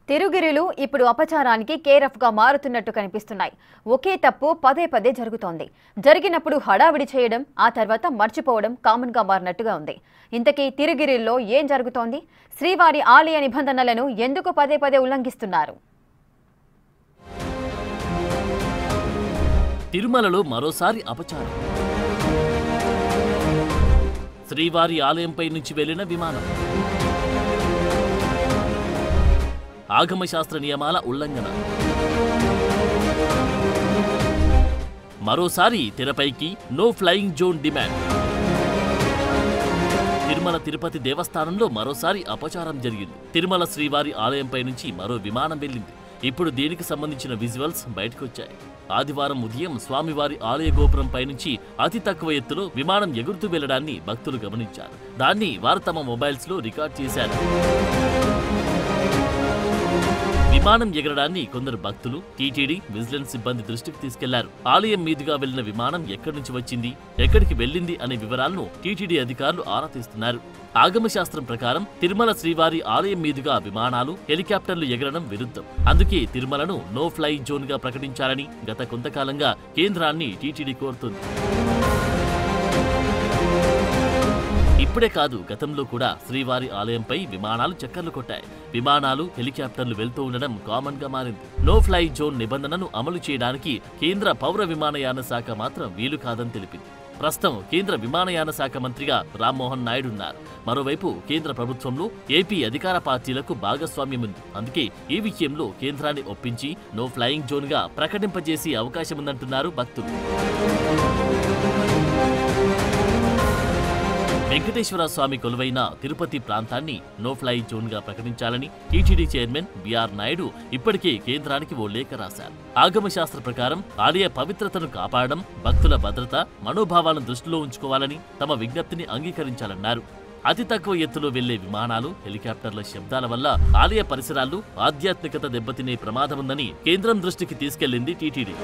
తిరుగిరిలు ఇప్పుడు అపచారానికి కేరఫ్గా మారుతున్నట్టు కనిపిస్తున్నాయి. ఒకే తప్పు పదే పదే జరుగుతోంది. జరిగినప్పుడు హడావిడి చేయడం, ఆ తర్వాత మర్చిపోవడం కామన్గా మారినట్టుగా ఉంది. ఇంతకీ తిరుగిరిల్లో ఏం జరుగుతోంది? శ్రీవారి ఆలయ నిబంధనలను ఎందుకు పదే పదే ఉల్లంఘిస్తున్నారు? తిరుమలలో మరోసారి అపచారం. శ్రీవారి ఆలయంపై నుంచి వెళ్లిన విమానం. ఆగమశాస్త్ర నియమాల ఉల్లంఘన. మరోసారి తెరపైకి no flying zone demand. Tirumala Tirupati దేవస్థానంలో మరోసారి అపచారం జరిగింది. తిరుమల శ్రీవారి ఆలయంపై నుంచి మరో విమానం వెళ్లింది. ఇప్పుడు దీనికి సంబంధించిన విజువల్స్ బయటకొచ్చాయి. ఆదివారం ఉదయం స్వామివారి ఆలయ గోపురంపై నుంచి అతి తక్కువ ఎత్తులో విమానం ఎగురుతూ వెళ్లడాన్ని భక్తులు గమనించారు. దాన్ని వారు తమ మొబైల్స్ లో రికార్డ్ చేశారు. విమానం ఎగరడాన్ని కొందరు భక్తులు టీటీడీ విజిలెన్స్ సిబ్బంది దృష్టికి తీసుకెళ్లారు. ఆలయం మీదుగా వెళ్లిన విమానం ఎక్కడి నుంచి వచ్చింది, ఎక్కడికి వెళ్లింది అనే వివరాలను టీటీడీ అధికారులు ఆరా తీస్తున్నారు. ఆగమశాస్త్రం ప్రకారం తిరుమల శ్రీవారి ఆలయం మీదుగా విమానాలు, హెలికాప్టర్లు ఎగరడం విరుద్ధం. అందుకే తిరుమలను నో ఫ్లై జోన్ గా ప్రకటించాలని గత కొంతకాలంగా కేంద్రాన్ని టీటీడీ కోరుతుంది. ఇప్పుడే కాదు, గతంలో కూడా శ్రీవారి ఆలయంపై విమానాలు చక్కర్లు కొట్టాయి. విమానాలు, హెలికాప్టర్లు వెళ్తూ ఉండడం కామన్ గా మారింది. నో ఫ్లై జోన్ నిబంధనను అమలు చేయడానికి కేంద్ర పౌర విమానయాన శాఖ మాత్రం వీలు కాదని తెలిపింది. ప్రస్తుతం కేంద్ర విమానయాన శాఖ మంత్రిగా రామ్మోహన్ నాయుడు ఉన్నారు. మరోవైపు కేంద్ర ప్రభుత్వంలో ఏపీ అధికార పార్టీలకు భాగస్వామ్యం ఉంది. అందుకే ఈ విషయంలో కేంద్రాన్ని ఒప్పించి నో ఫ్లయింగ్ జోన్ గా ప్రకటింపజేసే అవకాశం ఉందంటున్నారు భక్తులు. వెంకటేశ్వర స్వామి కొలువైన తిరుపతి ప్రాంతాన్ని నో ఫ్లై జోన్ గా ప్రకటించాలని టీటీడీ చైర్మన్ బిఆర్ నాయుడు ఇప్పటికే కేంద్రానికి ఓ లేఖ రాశారు. ఆగమశాస్త్ర ప్రకారం ఆలయ పవిత్రతను కాపాడడం, భక్తుల భద్రత, మనోభావాలను దృష్టిలో ఉంచుకోవాలని తమ విజ్ఞప్తిని అంగీకరించాలన్నారు. అతి తక్కువ ఎత్తులో వెళ్లే విమానాలు, హెలికాప్టర్ల శబ్దాల వల్ల ఆలయ పరిసరాల్లో ఆధ్యాత్మికత దెబ్బతినే ప్రమాదముందని కేంద్రం దృష్టికి తీసుకెళ్లింది టీటీడీ.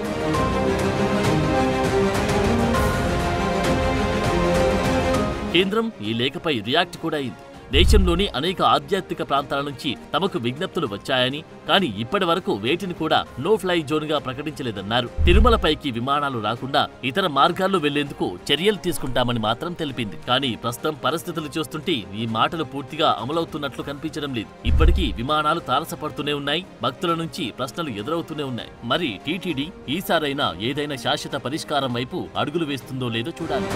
కేంద్రం ఈ లేఖపై రియాక్ట్ కూడా అయింది. దేశంలోని అనేక ఆధ్యాత్మిక ప్రాంతాల నుంచి తమకు విజ్ఞప్తులు వచ్చాయని, కానీ ఇప్పటి వరకు వేటిని కూడా నో ఫ్లై జోన్ గా ప్రకటించలేదన్నారు. తిరుమలపైకి విమానాలు రాకుండా ఇతర మార్గాల్లో వెళ్లేందుకు చర్యలు తీసుకుంటామని మాత్రం తెలిపింది. కానీ ప్రస్తుతం పరిస్థితులు చూస్తుంటే ఈ మాటలు పూర్తిగా అమలవుతున్నట్లు కనిపించడం లేదు. ఇప్పటికీ విమానాలు తారసపడుతూనే ఉన్నాయి. భక్తుల నుంచి ప్రశ్నలు ఎదురవుతూనే ఉన్నాయి. మరి టీటీడీ ఈసారైనా ఏదైనా శాశ్వత పరిష్కారం వైపు అడుగులు వేస్తుందో లేదో చూడాలి.